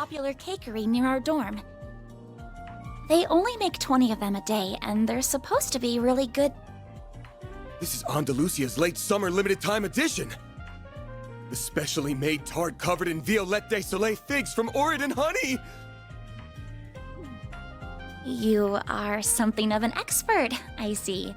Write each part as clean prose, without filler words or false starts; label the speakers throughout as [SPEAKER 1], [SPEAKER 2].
[SPEAKER 1] popular cakery near our dorm. They only make 20 of them a day, and they're supposed to be really good.
[SPEAKER 2] This is Andalusia's late summer limited time edition! The specially made tart covered in Violette de Soleil figs from Oregon honey!
[SPEAKER 1] You are something of an expert, I see.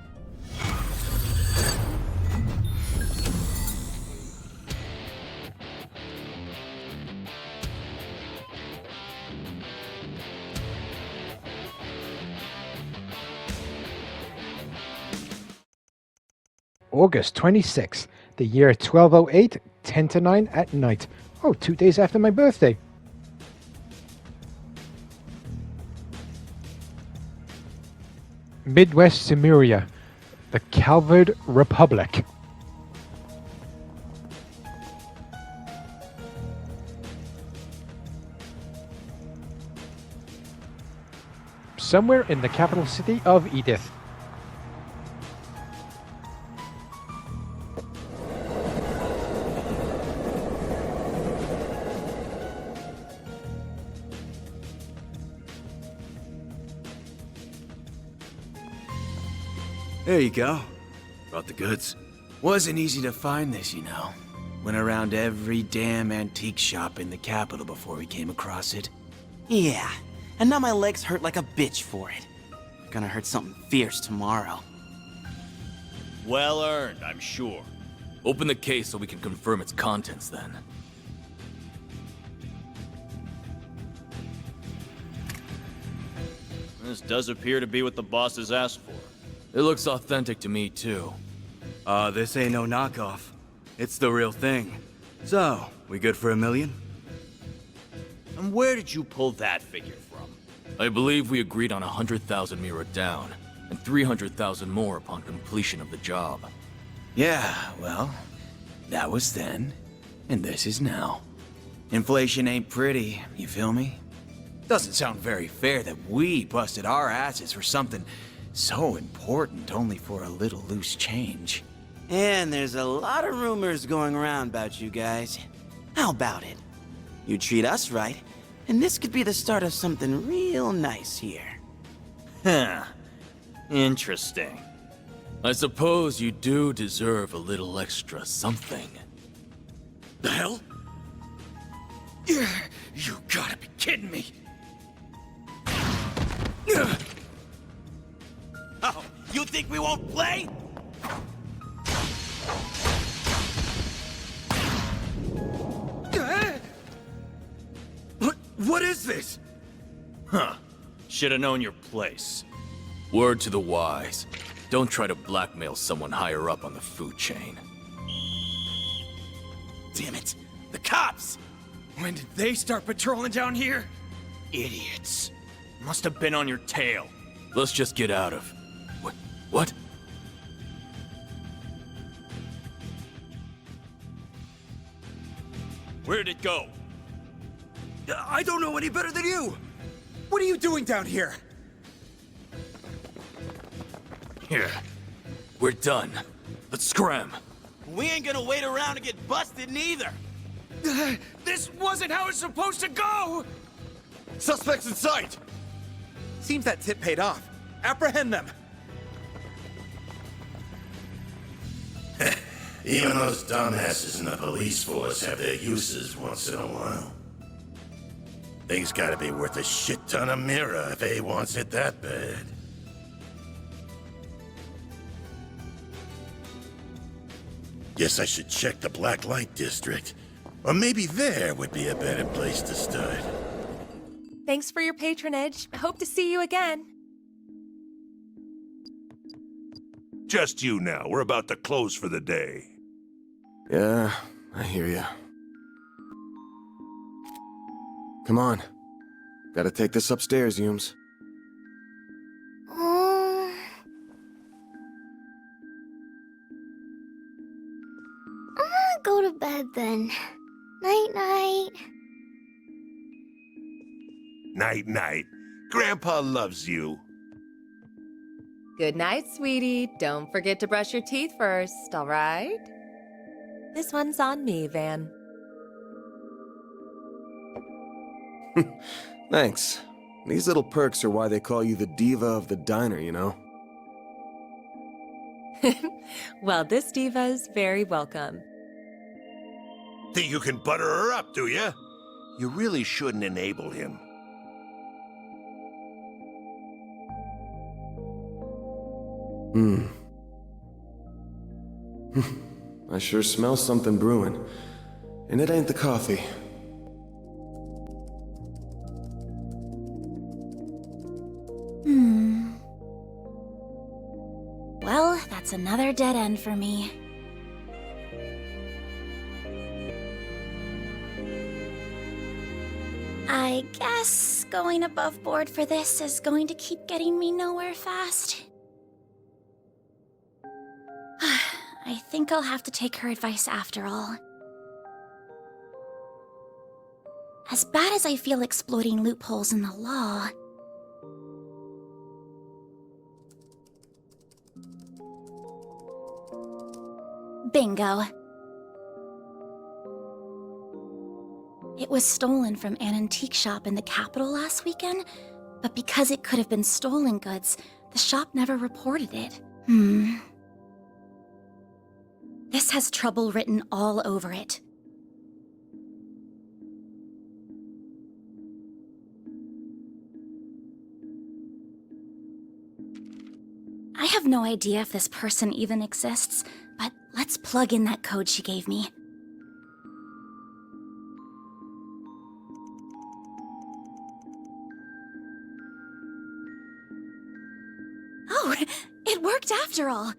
[SPEAKER 3] August 26th, the year 1208, 10 to 9 at night. Oh, 2 days after my birthday. Midwest CMRRA, the Calvard Republic. Somewhere in the capital city of Edith.
[SPEAKER 4] There you go. Brought the goods. Wasn't easy to find this, you know. Went around every damn antique shop in the capital before we came across it.
[SPEAKER 5] Yeah, and now my legs hurt like a bitch for it. Gonna hurt something fierce tomorrow.
[SPEAKER 6] Well earned, I'm sure. Open the case so we can confirm its contents then. This does appear to be what the bosses asked for. It looks authentic to me, too.
[SPEAKER 4] This ain't no knockoff. It's the real thing. So, we good for $1 million?
[SPEAKER 6] And where did you pull that figure from? I believe we agreed on 100,000 Mira down, and 300,000 more upon completion of the job.
[SPEAKER 4] Yeah, well, that was then, and this is now. Inflation ain't pretty, you feel me? Doesn't sound very fair that we busted our asses for something so important only for a little loose change.
[SPEAKER 5] And there's a lot of rumors going around about you guys. How about it? You treat us right, and this could be the start of something real nice here.
[SPEAKER 6] Huh. Interesting. I suppose you do deserve a little extra something.
[SPEAKER 4] The hell? You gotta be kidding me!
[SPEAKER 5] Oh, you think we won't play?
[SPEAKER 4] What is this?
[SPEAKER 6] Huh. Should have known your place. Word to the wise. Don't try to blackmail someone higher up on the food chain.
[SPEAKER 4] Damn it! The cops! When did they start patrolling down here? Idiots.
[SPEAKER 6] Must have been on your tail. Let's just get out of... What?
[SPEAKER 4] Where did it go? I don't know any better than you! What are you doing down here?
[SPEAKER 6] Here. We're done. Let's scram.
[SPEAKER 5] We ain't gonna wait around to get busted neither.
[SPEAKER 4] This wasn't how it's supposed to go! Suspects in sight! Seems that tip paid off. Apprehend them!
[SPEAKER 7] Even those dumbasses in the police force have their uses once in a while. Thing's gotta be worth a shit ton of Mira if A wants it that bad. Guess I should check the Black Light District. Or maybe there would be a better place to start.
[SPEAKER 8] Thanks for your patronage. Hope to see you again.
[SPEAKER 7] Just you now. We're about to close for the day.
[SPEAKER 2] Yeah, I hear ya. Come on. Gotta take this upstairs, Yums.
[SPEAKER 9] I'm gonna go to bed then. Night-night.
[SPEAKER 7] Night-night. Grandpa loves you.
[SPEAKER 8] Good night, sweetie. Don't forget to brush your teeth first, all right? This one's on me, Van.
[SPEAKER 2] Thanks. These little perks are why they call you the diva of the diner, you know?
[SPEAKER 8] Well, this diva's very welcome.
[SPEAKER 7] Think you can butter her up, do ya? You really shouldn't enable him.
[SPEAKER 2] I sure smell something brewing. And it ain't the coffee.
[SPEAKER 1] Well, that's another dead end for me. I guess going above board for this is going to keep getting me nowhere fast. I think I'll have to take her advice after all. As bad as I feel exploiting loopholes in the law, bingo. It was stolen from an antique shop in the capital last weekend, but because it could have been stolen goods, the shop never reported it. This has trouble written all over it. I have no idea if this person even exists, but let's plug in that code she gave me. Oh, it worked after all!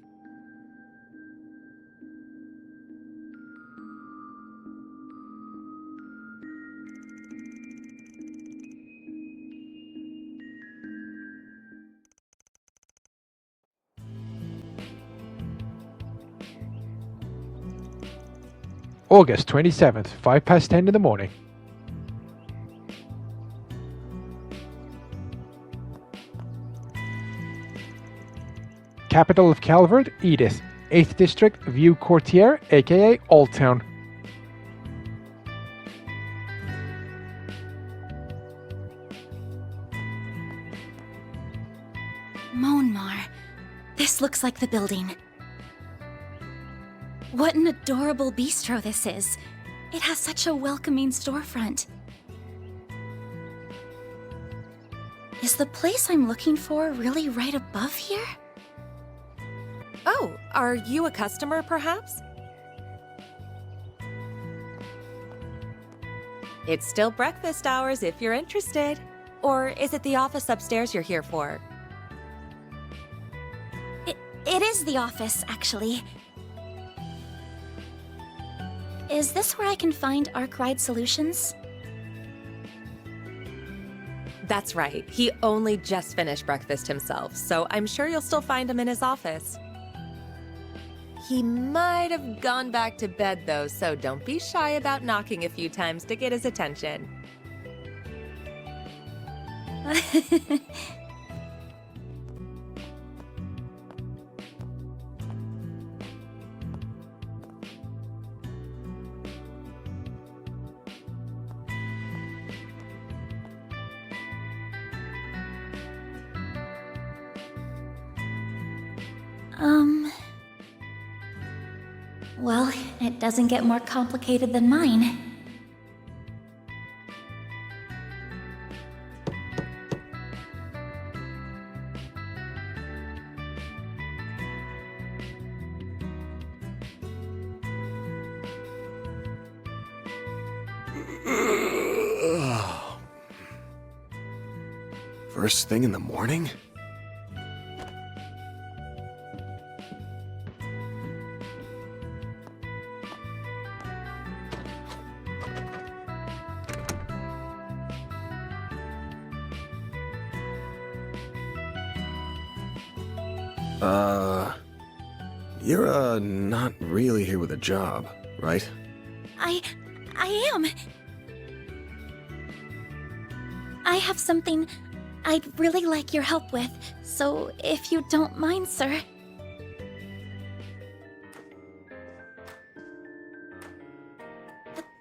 [SPEAKER 3] August 27th, 10:05 in the morning. Capital of Calvert, Edith. 8th District, View Courtier, aka Old Town.
[SPEAKER 1] Monmar. This looks like the building. What an adorable bistro this is. It has such a welcoming storefront. Is the place I'm looking for really right above here?
[SPEAKER 8] Oh, are you a customer, perhaps? It's still breakfast hours if you're interested. Or is it the office upstairs you're here for?
[SPEAKER 1] It is the office, actually. Is this where I can find Arkwright Solutions?
[SPEAKER 8] That's right. He only just finished breakfast himself, so I'm sure you'll still find him in his office. He might have gone back to bed, though, so don't be shy about knocking a few times to get his attention.
[SPEAKER 1] Well, it doesn't get more complicated than mine.
[SPEAKER 2] First thing in the morning? You're, not really here with a job, right?
[SPEAKER 1] I am. I have something I'd really like your help with, so if you don't mind, sir.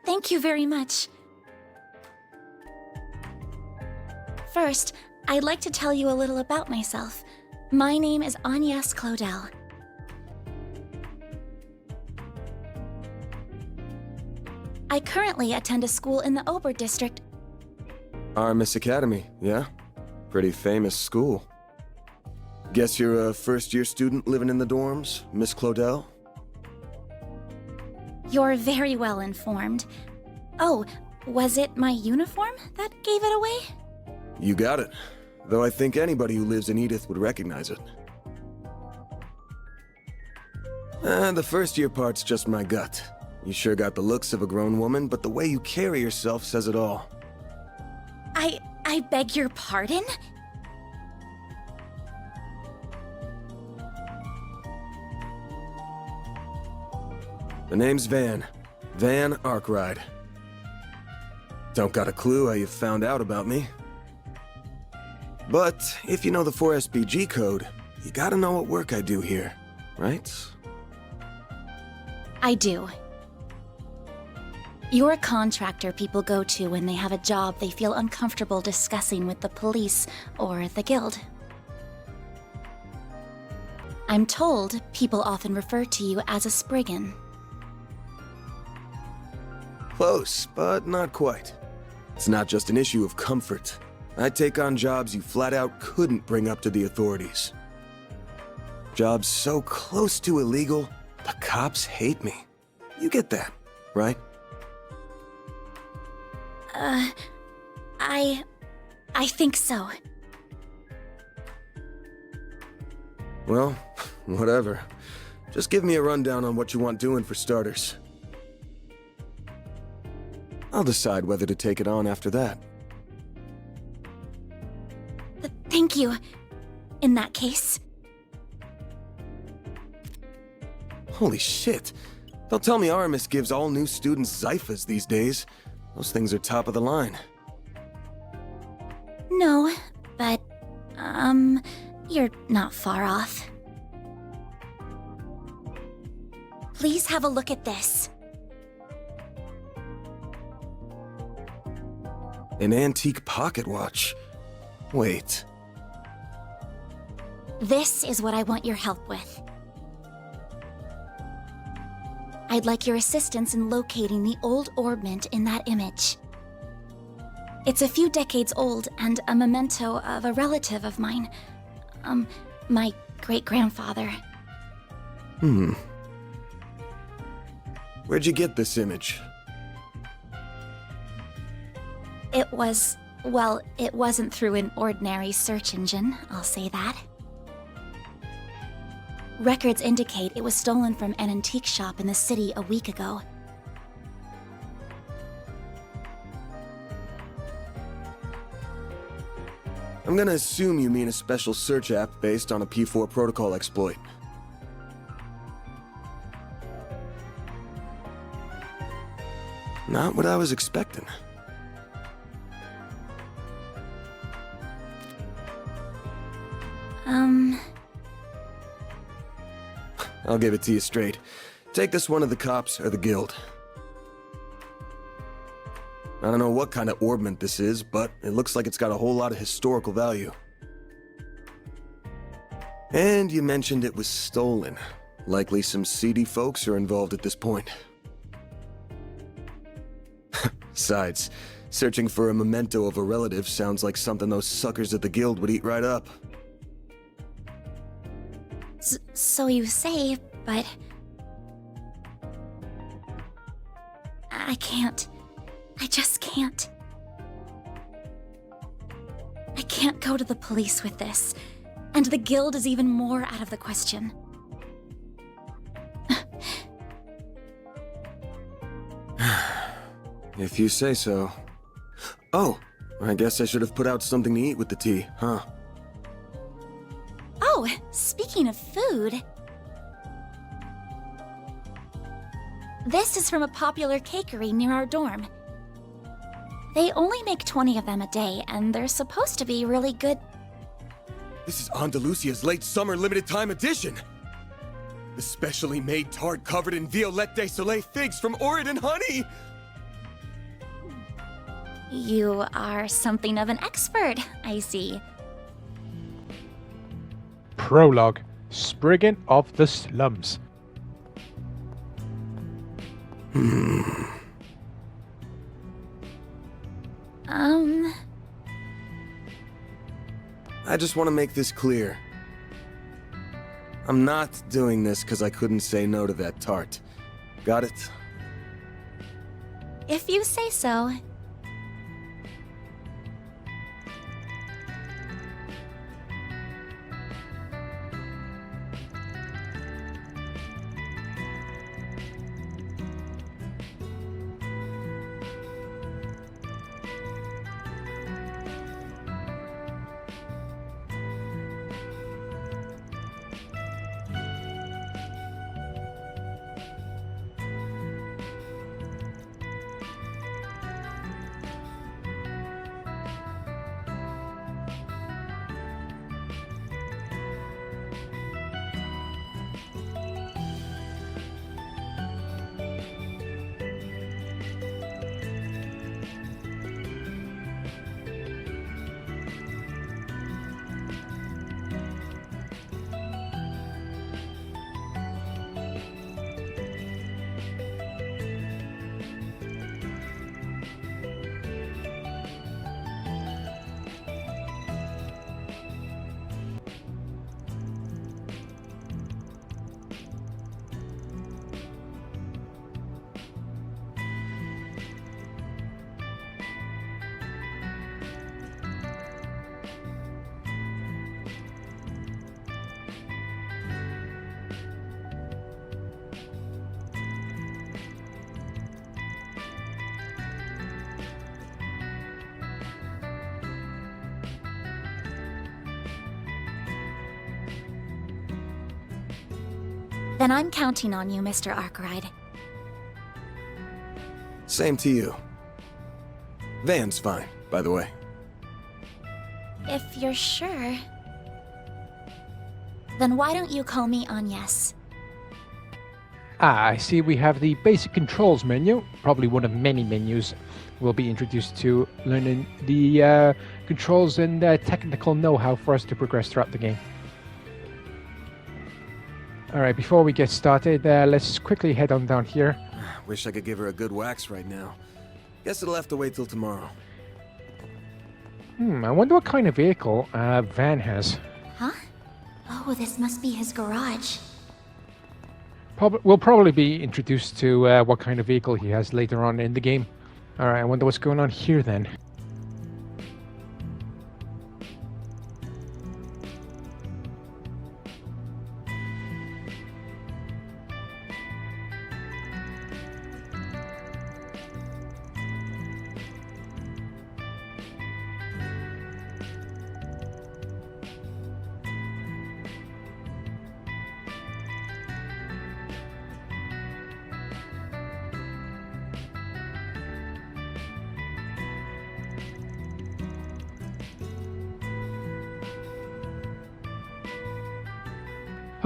[SPEAKER 1] Thank you very much. First, I'd like to tell you a little about myself. My name is Agnes Claudel. I currently attend a school in the Ober district.
[SPEAKER 2] RMS Academy, yeah? Pretty famous school. Guess you're a first-year student living in the dorms, Miss Claudel?
[SPEAKER 1] You're very well informed. Oh, was it my uniform that gave it away?
[SPEAKER 2] You got it. Though I think anybody who lives in Edith would recognize it. The first-year part's just my gut. You sure got the looks of a grown woman, but the way you carry yourself says it all.
[SPEAKER 1] I beg your pardon?
[SPEAKER 2] The name's Van. Van Arkwright. Don't got a clue how you found out about me. But if you know the 4SBG code, you gotta know what work I do here, right?
[SPEAKER 1] I do. You're a contractor people go to when they have a job they feel uncomfortable discussing with the police or the guild. I'm told people often refer to you as a Spriggan.
[SPEAKER 2] Close, but not quite. It's not just an issue of comfort. I take on jobs you flat out couldn't bring up to the authorities. Jobs so close to illegal, the cops hate me. You get that, right?
[SPEAKER 1] I think so.
[SPEAKER 2] Well, whatever. Just give me a rundown on what you want doing for starters. I'll decide whether to take it on after that.
[SPEAKER 1] Thank you. In that case.
[SPEAKER 2] Holy shit. Don't tell me Aramis gives all new students Zyphas these days. Those things are top of the line.
[SPEAKER 1] No, but, you're not far off. Please have a look at this.
[SPEAKER 2] An antique pocket watch. Wait.
[SPEAKER 1] This is what I want your help with. I'd like your assistance in locating the old orbment in that image. It's a few decades old and a memento of a relative of mine. My great-grandfather.
[SPEAKER 2] Where'd you get this image?
[SPEAKER 1] Well, it wasn't through an ordinary search engine, I'll say that. Records indicate it was stolen from an antique shop in the city a week ago.
[SPEAKER 2] I'm gonna assume you mean a special search app based on a P4 protocol exploit. Not what I was expecting. I'll give it to you straight. Take this one to the cops or the guild. I don't know what kind of orbment this is, but it looks like it's got a whole lot of historical value. And you mentioned it was stolen. Likely some seedy folks are involved at this point. Besides, searching for a memento of a relative sounds like something those suckers at the guild would eat right up.
[SPEAKER 1] So you say, but... I can't. I just can't. I can't go to the police with this, and the guild is even more out of the question.
[SPEAKER 2] If you say so. Oh, I guess I should have put out something to eat with the tea, huh?
[SPEAKER 1] Oh, speaking of food... This is from a popular cakery near our dorm. They only make 20 of them a day, and they're supposed to be really good.
[SPEAKER 2] This is Andalusia's late summer limited time edition! The specially made tart covered in Violette de Soleil figs from Oregon honey!
[SPEAKER 1] You are something of an expert, I see.
[SPEAKER 3] Prologue. Spriggan of the Slums.
[SPEAKER 2] I just want to make this clear. I'm not doing this because I couldn't say no to that tart. Got it?
[SPEAKER 1] If you say so. Then I'm counting on you, Mr. Arkwright.
[SPEAKER 2] Same to you. Van's fine, by the way.
[SPEAKER 1] If you're sure... Then why don't you call me Agnes?
[SPEAKER 3] Ah, I see we have the basic controls menu. Probably one of many menus we'll be introduced to, learning the controls and technical know-how for us to progress throughout the game. Alright, before we get started, let's quickly head on down here.
[SPEAKER 2] Wish I could give her a good wax right now. Guess it'll have to wait till tomorrow.
[SPEAKER 3] I wonder what kind of vehicle Van has.
[SPEAKER 1] Huh? Oh, this must be his garage.
[SPEAKER 3] We'll probably be introduced to what kind of vehicle he has later on in the game. Alright, I wonder what's going on here then.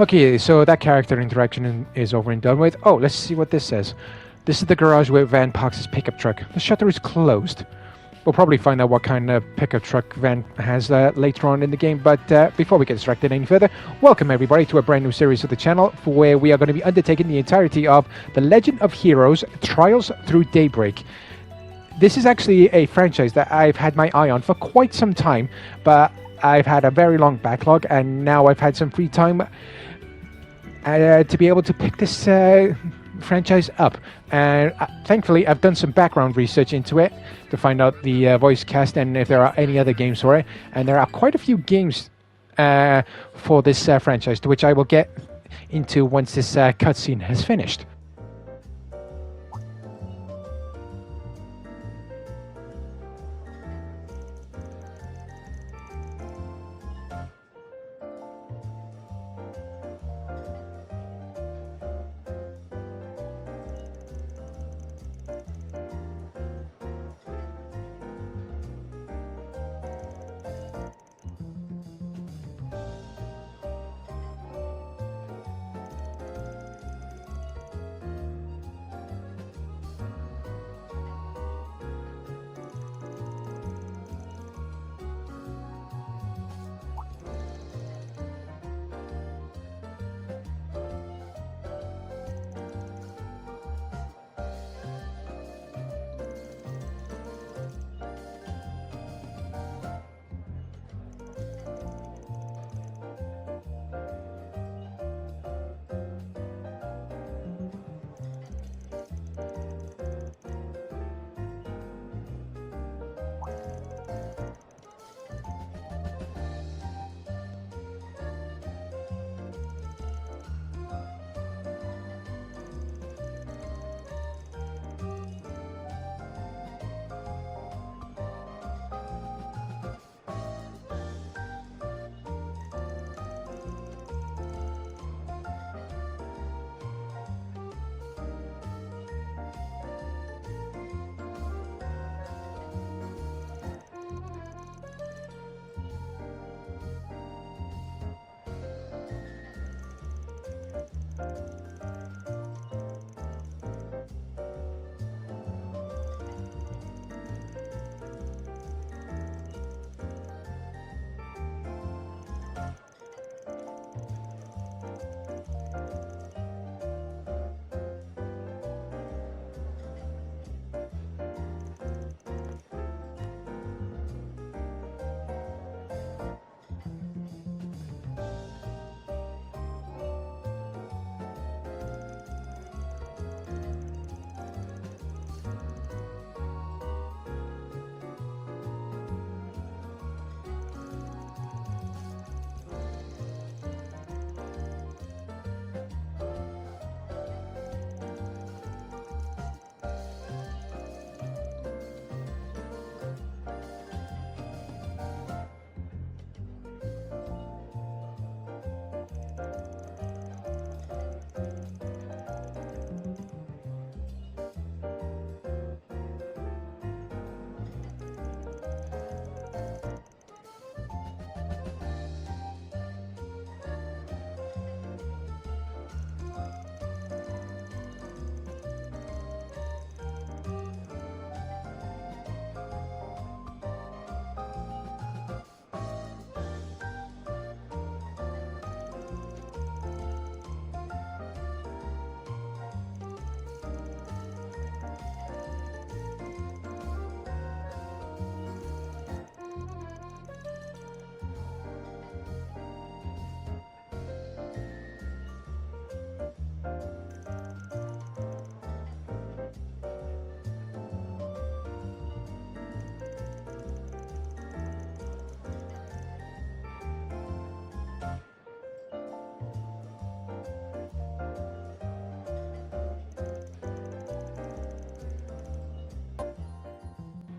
[SPEAKER 3] Okay, so that character interaction is over and done with. Oh, let's see what this says. This is the garage where Van parks his pickup truck. The shutter is closed. We'll probably find out what kind of pickup truck Van has later on in the game, but before we get distracted any further, welcome everybody to a brand new series of the channel where we are going to be undertaking the entirety of The Legend of Heroes Trials Through Daybreak. This is actually a franchise that I've had my eye on for quite some time, but I've had a very long backlog, and now I've had some free time to be able to pick this franchise up. And thankfully, I've done some background research into it to find out the voice cast and if there are any other games for it. And there are quite a few games for this franchise, to which I will get into once this cutscene has finished.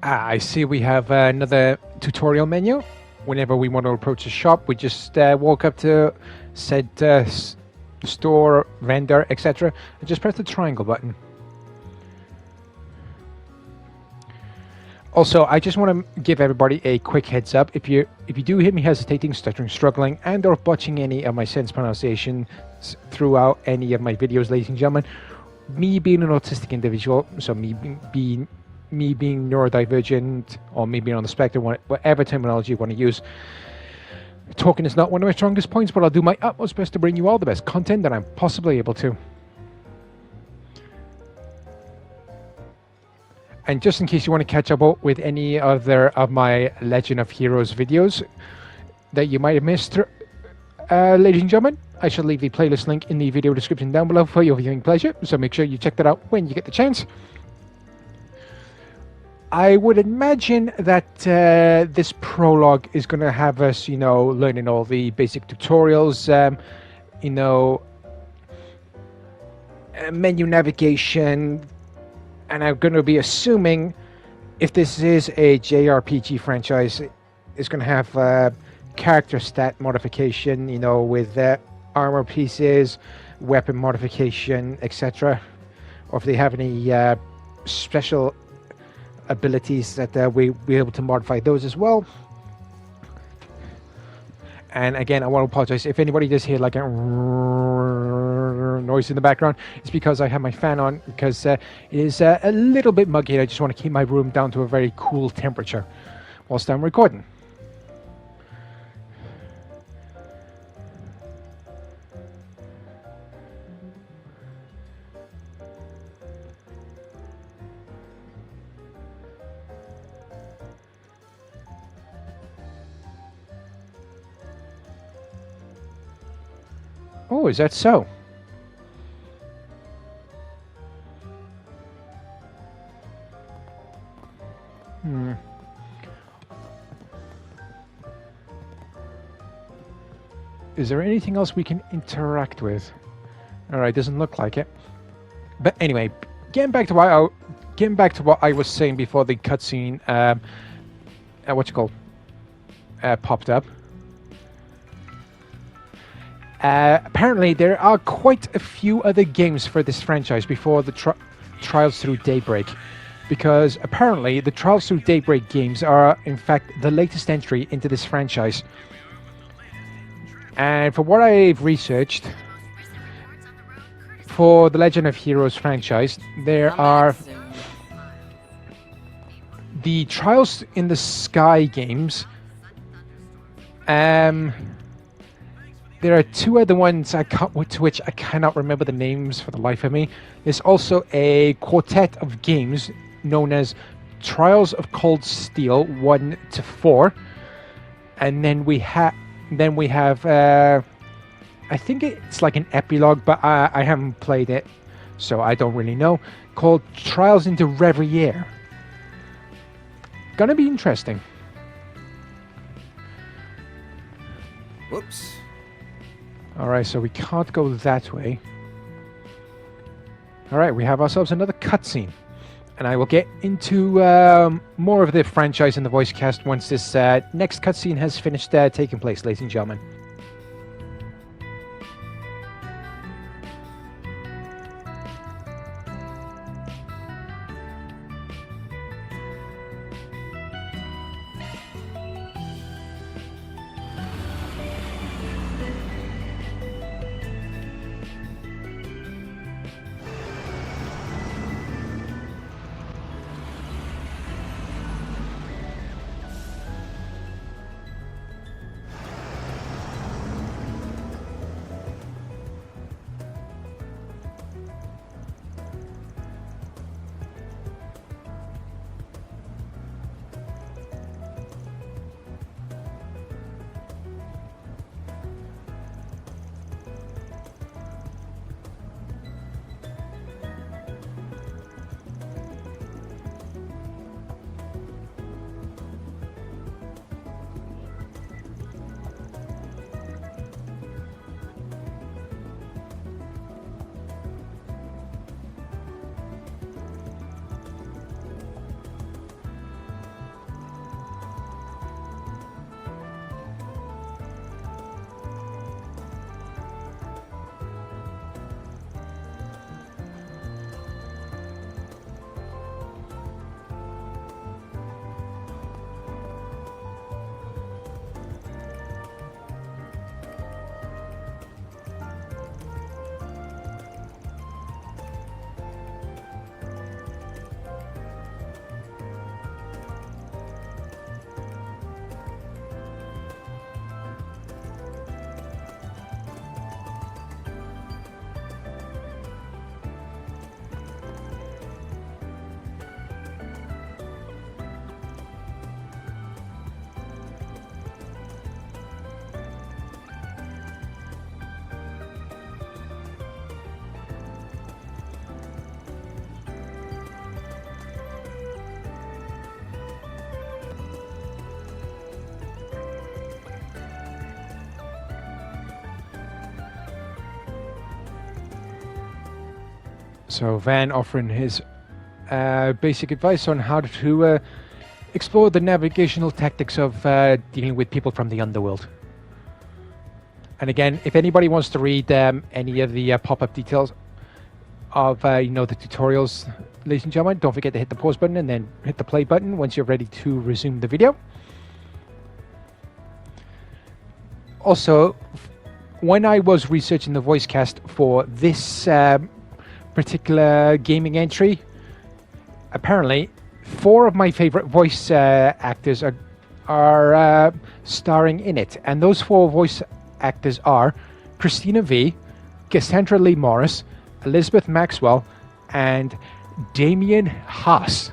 [SPEAKER 3] I see we have another tutorial menu. Whenever we want to approach a shop, we just walk up to said store, vendor, etc. and just press the triangle button. Also, I just want to give everybody a quick heads up. If you do hear me hesitating, stuttering, struggling, and or botching any of my sentence pronunciations throughout any of my videos, ladies and gentlemen, me being an autistic individual, so me being neurodivergent, or me being on the spectrum, whatever terminology you want to use, talking is not one of my strongest points, but I'll do my utmost best to bring you all the best content that I'm possibly able to. And just in case you want to catch up with any other of my Legend of Heroes videos that you might have missed, ladies and gentlemen, I shall leave the playlist link in the video description down below for your viewing pleasure, so make sure you check that out when you get the chance. I would imagine that this prologue is going to have us, learning all the basic tutorials, menu navigation, and I'm going to be assuming if this is a JRPG franchise, it's going to have character stat modification, with armor pieces, weapon modification, etc. Or if they have any special abilities that we'll be able to modify those as well. And again, I want to apologize if anybody does hear like a noise in the background. It's because I have my fan on, because it is a little bit muggy and I just want to keep my room down to a very cool temperature whilst I'm recording. Oh, is that so? Is there anything else we can interact with? Alright, doesn't look like it. But anyway, getting back to what I was saying before the cutscene popped up. Apparently, there are quite a few other games for this franchise before the Trials Through Daybreak, because apparently the Trials Through Daybreak games are, in fact, the latest entry into this franchise. And from what I've researched, for the Legend of Heroes franchise, there are the Trials in the Sky games. There are two other ones to which I cannot remember the names for the life of me. There's also a quartet of games known as Trials of Cold Steel 1 to 4, and then we have I think it's like an epilogue, but I haven't played it, so I don't really know, called Trials into Reverie. Gonna be interesting.
[SPEAKER 2] Whoops.
[SPEAKER 3] Alright, so we can't go that way. Alright, we have ourselves another cutscene. And I will get into more of the franchise and the voice cast once this next cutscene has finished taking place, ladies and gentlemen. So Van offering his basic advice on how to explore the navigational tactics of dealing with people from the underworld. And again, if anybody wants to read any of the pop-up details of the tutorials, ladies and gentlemen, don't forget to hit the pause button and then hit the play button once you're ready to resume the video. Also, when I was researching the voice cast for this particular gaming entry, apparently 4 of my favorite voice actors are starring in it, and those 4 voice actors are Christina V, Cassandra Lee Morris, Elizabeth Maxwell, and Damien Haas.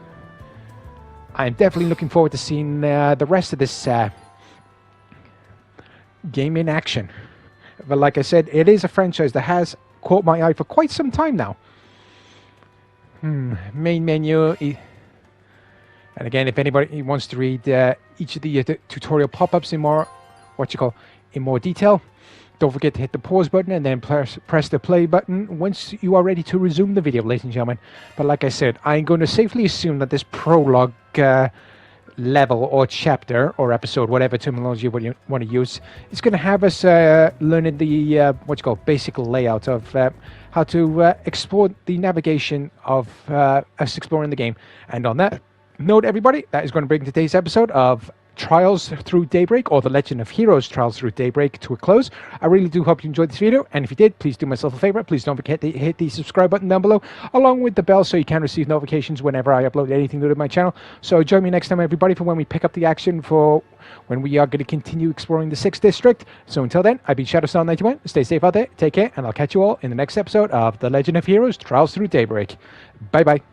[SPEAKER 3] I'm definitely looking forward to seeing the rest of this game in action. But like I said, it is a franchise that has caught my eye for quite some time now. Main menu. And again, if anybody wants to read each of the tutorial pop-ups in more detail, don't forget to hit the pause button and then press the play button once you are ready to resume the video, ladies and gentlemen. But like I said, I'm going to safely assume that this prologue level or chapter or episode, whatever terminology you want to use, is going to have us learning the basic layout of how to explore the navigation of us exploring the game. And on that note, everybody, that is going to bring today's episode of Trials Through Daybreak, or The Legend of Heroes Trials Through Daybreak, to a close. I really do hope you enjoyed this video, and if you did, please do myself a favor. Please don't forget to hit the subscribe button down below, along with the bell, so you can receive notifications whenever I upload anything new to my channel. So join me next time, everybody, for when we pick up the action for when we are going to continue exploring the 6th District. So until then, I've been Shadowstar91. Stay safe out there, take care, and I'll catch you all in the next episode of The Legend of Heroes Trials Through Daybreak. Bye-bye.